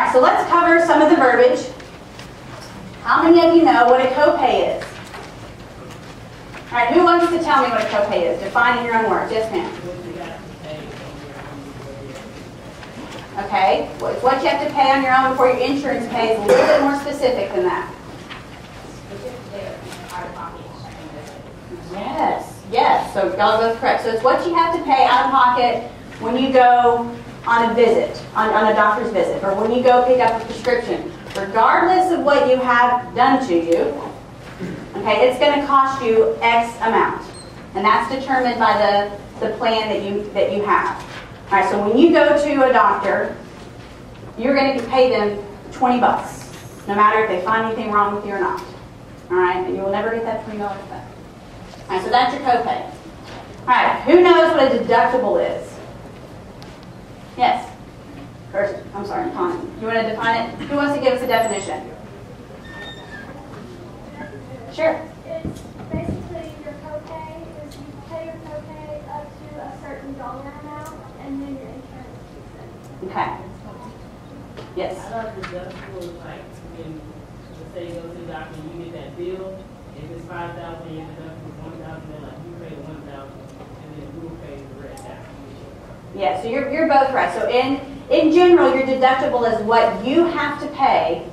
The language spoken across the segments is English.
right, so let's cover some of the verbiage. How many of you know what a copay is? All right, who wants to tell me what a copay is? Define in your own words. Yes, ma'am. Okay, it's what you have to pay on your own before your insurance pays. A little bit more specific than that. Yes, yes. So y'all both correct. So it's what you have to pay out of pocket when you go on a visit, on a doctor's visit, or when you go pick up a prescription. Regardless of what you have done to you, okay, it's going to cost you X amount. And that's determined by the plan that you have. All right, so when you go to a doctor, you're going to pay them $20, no matter if they find anything wrong with you or not. All right, and you will never get that $20 back. All right, so that's your copay. All right, who knows what a deductible is? Yes. First, I'm sorry, Connie. You want to define it? Who wants to give us a definition? Sure. It's basically your copay is you pay your copay up to a certain dollar amount, and then your insurance kicks in. Okay. Yes. I thought deductible is like when, let's say you go to the doctor and you get that bill. If it's $5,000, your deductible is $1,000. Then like you pay the $1,000, and then we'll pay the rest after. Yeah. So you're both right. So in general, your deductible is what you have to pay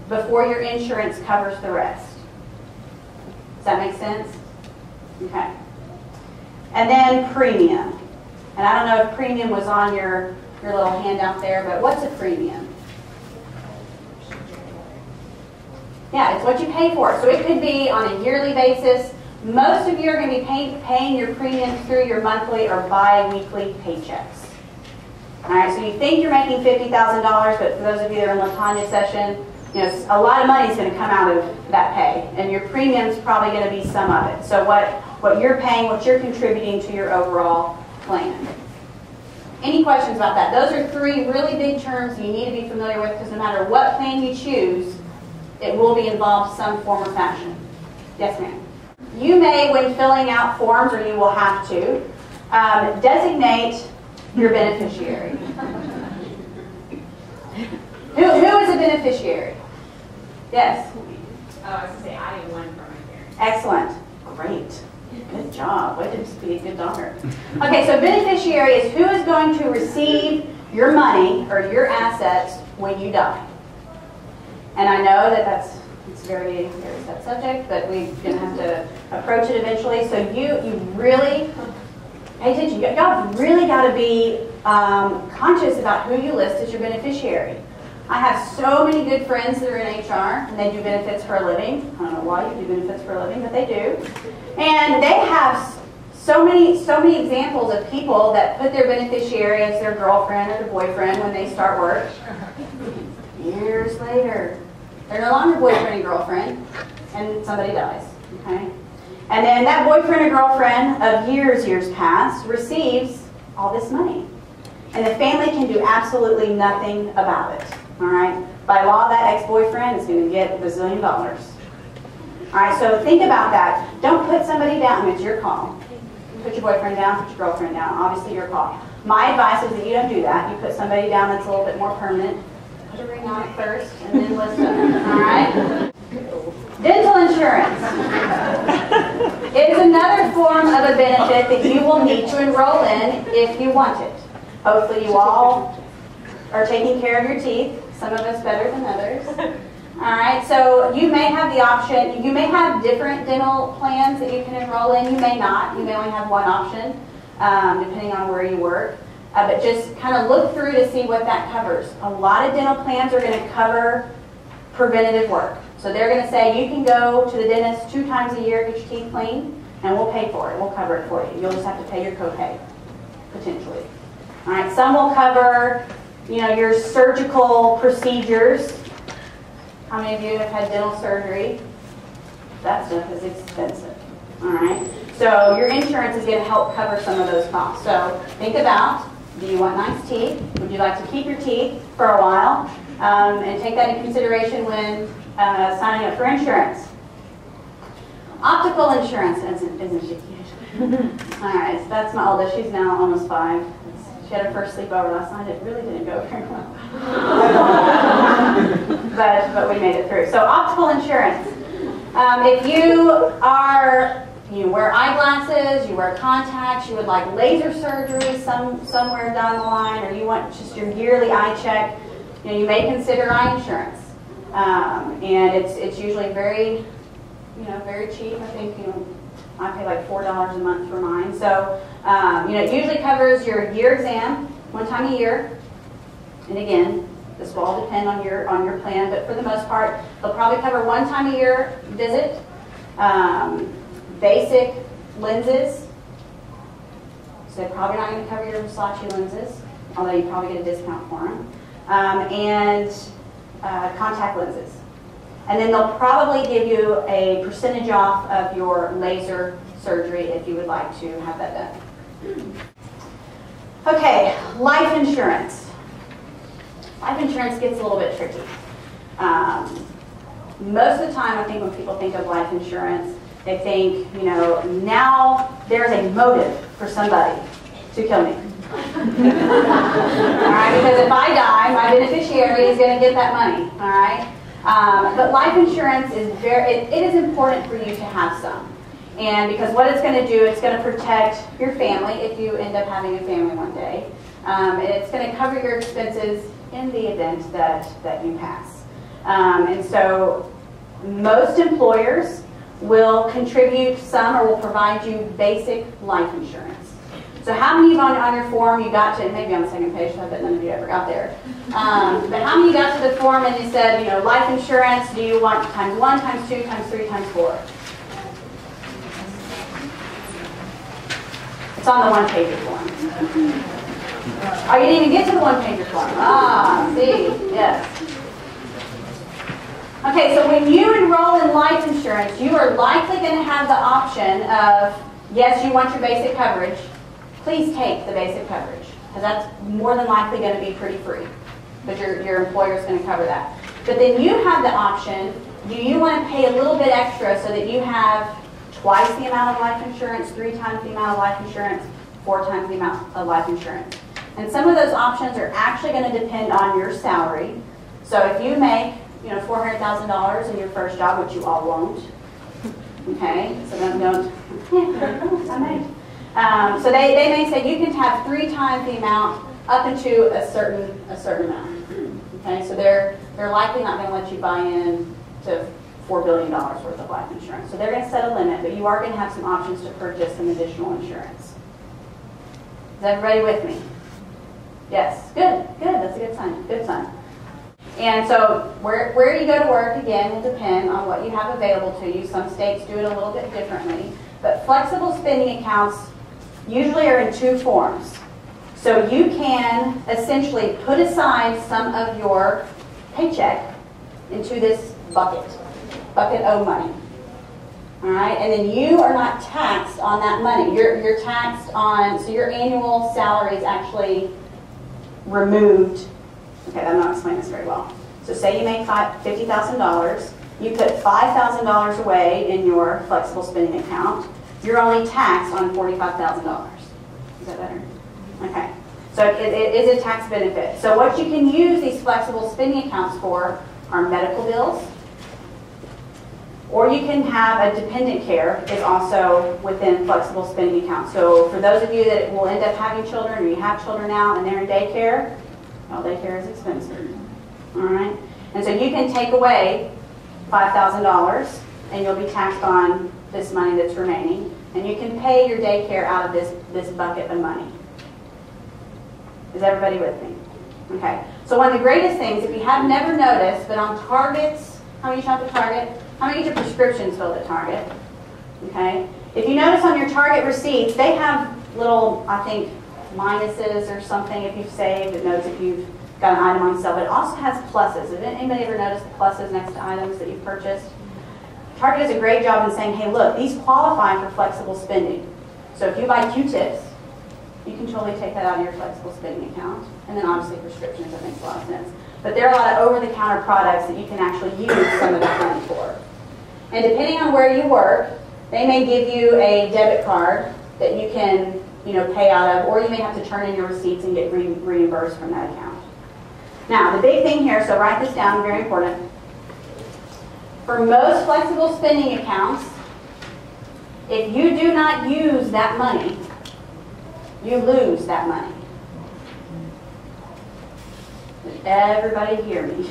before your insurance covers the rest. Does that make sense? Okay. And then premium. And I don't know if premium was on your little handout there, but what's a premium? Yeah, it's what you pay for. So it could be on a yearly basis. Most of you are going to be paying your premiums through your monthly or bi-weekly paychecks. All right, so you think you're making $50,000, but for those of you that are in LaTanya's session, you know, a lot of money is going to come out of that pay, and your premium's probably going to be some of it. So what you're paying, what you're contributing to your overall plan. Any questions about that? Those are three really big terms you need to be familiar with, because no matter what plan you choose, it will be involved some form or fashion. Yes, ma'am. You may, when filling out forms, or you will have to, designate your beneficiary. Who is a beneficiary? Yes? Oh, I was going to say, I am one from my parents. Excellent. Great. Good job. Way to be a good daughter. Okay, so beneficiary is who is going to receive your money or your assets when you die. And I know that it's a very, very sad subject, but we're going to have to approach it eventually. So you really pay attention. Y'all really got to be conscious about who you list as your beneficiary. I have so many good friends that are in HR, and they do benefits for a living. I don't know why you do benefits for a living, but they do. And they have so many examples of people that put their beneficiary as their girlfriend or their boyfriend when they start work. Years later, they're no longer boyfriend and girlfriend, and somebody dies. Okay? And then that boyfriend or girlfriend of years past receives all this money. And the family can do absolutely nothing about it. All right? By law, that ex-boyfriend is going to get $1 bazillion. All right, so think about that. Don't put somebody down. It's your call. Put your boyfriend down, put your girlfriend down. Obviously, your call. My advice is that you don't do that. You put somebody down that's a little bit more permanent. Put a ring on it first, and then listen. All right? Dental insurance is another form of a benefit that you will need to enroll in if you want it. Hopefully, you all are taking care of your teeth. Some of us better than others. All right, so you may have the option, you may have different dental plans that you can enroll in. You may not. You may only have one option, depending on where you work. But just kind of look through to see what that covers. A lot of dental plans are going to cover preventative work. So they're going to say you can go to the dentist 2 times a year, get your teeth cleaned, and we'll pay for it. We'll cover it for you. You'll just have to pay your copay, potentially. All right, some will cover, your surgical procedures. How many of you have had dental surgery? That stuff is expensive. All right, so your insurance is going to help cover some of those costs. So think about, do you want nice teeth? Would you like to keep your teeth for a while? And take that into consideration when signing up for insurance. Optical insurance isn't she cute? All right, so that's my oldest. She's now almost 5. She had her first sleepover last night. It really didn't go very well. but we made it through. So optical insurance. If you wear eyeglasses, you wear contacts, you would like laser surgery somewhere down the line, or you want just your yearly eye check, you may consider eye insurance. And it's usually very, very cheap. I think, I pay like $4 a month for mine. So, it usually covers your year exam one time a year. And again, this will all depend on your plan, but for the most part, they'll probably cover one time a year visit, basic lenses. So they're probably not going to cover your Versace lenses, although you probably get a discount for them, and contact lenses. And then they'll probably give you a percentage off of your laser surgery if you would like to have that done. Okay, life insurance. Life insurance gets a little bit tricky. Most of the time, I think when people think of life insurance, they think, now there's a motive for somebody to kill me. All right, because if I die, my beneficiary is going to get that money. All right, but life insurance is it is important for you to have some. And because what it's going to do, it's going to protect your family if you end up having a family one day. And it's going to cover your expenses in the event that you pass. And so most employers will contribute some or will provide you basic life insurance. So how many on your form you got to, maybe on the second page, I bet none of you ever got there. But how many got to the form and you said, life insurance, do you want times 1, times 2, times 3, times 4? It's on the one-pager form. Oh, you didn't even get to the one-pager form. Ah, see, yes. Okay, so when you enroll in life insurance, you are likely going to have the option of, yes, you want your basic coverage. Please take the basic coverage, because that's more than likely going to be pretty free, because your employer is going to cover that. But then you have the option, do you want to pay a little bit extra so that you have twice the amount of life insurance, 3 times the amount of life insurance, 4 times the amount of life insurance? And some of those options are actually going to depend on your salary. So if you make $400,000 in your first job, which you all won't, okay, so don't, I may. So they may say you can have 3 times the amount up into a certain amount. Okay, so they're likely not going to let you buy in to $4 billion worth of life insurance. So they're going to set a limit, but you are going to have some options to purchase some additional insurance. Is everybody with me? Yes, good, that's a good sign, good sign. And so where you go to work, again, will depend on what you have available to you. Some states do it a little bit differently. But flexible spending accounts usually are in 2 forms. So you can essentially put aside some of your paycheck into this bucket O money. All right, and then you are not taxed on that money. You're taxed on, so your annual salary is actually removed. Okay, I'm not explaining this very well. So say you make $50,000, you put $5,000 away in your flexible spending account. You're only taxed on $45,000. Is that better? Okay. So it is a tax benefit. So what you can use these flexible spending accounts for are medical bills, or you can have a dependent care is also within flexible spending accounts. So for those of you that will end up having children, or you have children now and they're in daycare, well, daycare is expensive. All right? And so you can take away $5,000 and you'll be taxed on this money that's remaining, and you can pay your daycare out of this bucket of money. Is everybody with me? Okay. So one of the greatest things, if you have never noticed, but on Target's, how many shop at Target? How many get your prescriptions filled at Target? Okay. If you notice on your Target receipts, they have little, I think, minuses or something if you've saved. It knows if you've got an item on sale, but it also has pluses. Has anybody ever noticed the pluses next to items that you've purchased? Target does a great job in saying, hey, look, these qualify for flexible spending. So if you buy Q-tips, you can totally take that out of your flexible spending account. And then obviously prescriptions, that makes a lot of sense. But there are a lot of over-the-counter products that you can actually use some of that money for. And depending on where you work, they may give you a debit card that you can pay out of, or you may have to turn in your receipts and get reimbursed from that account. Now, the big thing here, so write this down, very important. For most flexible spending accounts, if you do not use that money, you lose that money. Did everybody hear me?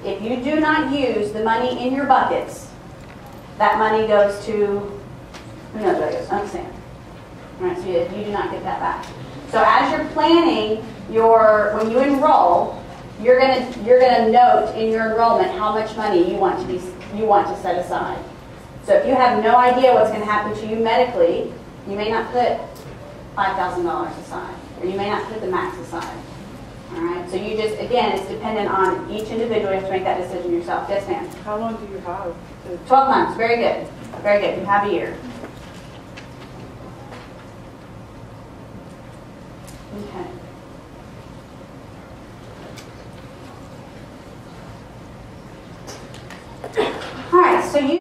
If you do not use the money in your buckets, that money goes to, who knows where it goes? Understand. All right, so you do not get that back. So as you're planning when you enroll, you're gonna note in your enrollment how much money you want to set aside. So if you have no idea what's going to happen to you medically, you may not put $5,000 aside, or you may not put the max aside. All right. So you just, again, it's dependent on each individual. You have to make that decision yourself. Yes, ma'am. How long do you have? 12 months. Very good. Very good. You have a year. Okay. All right. So you.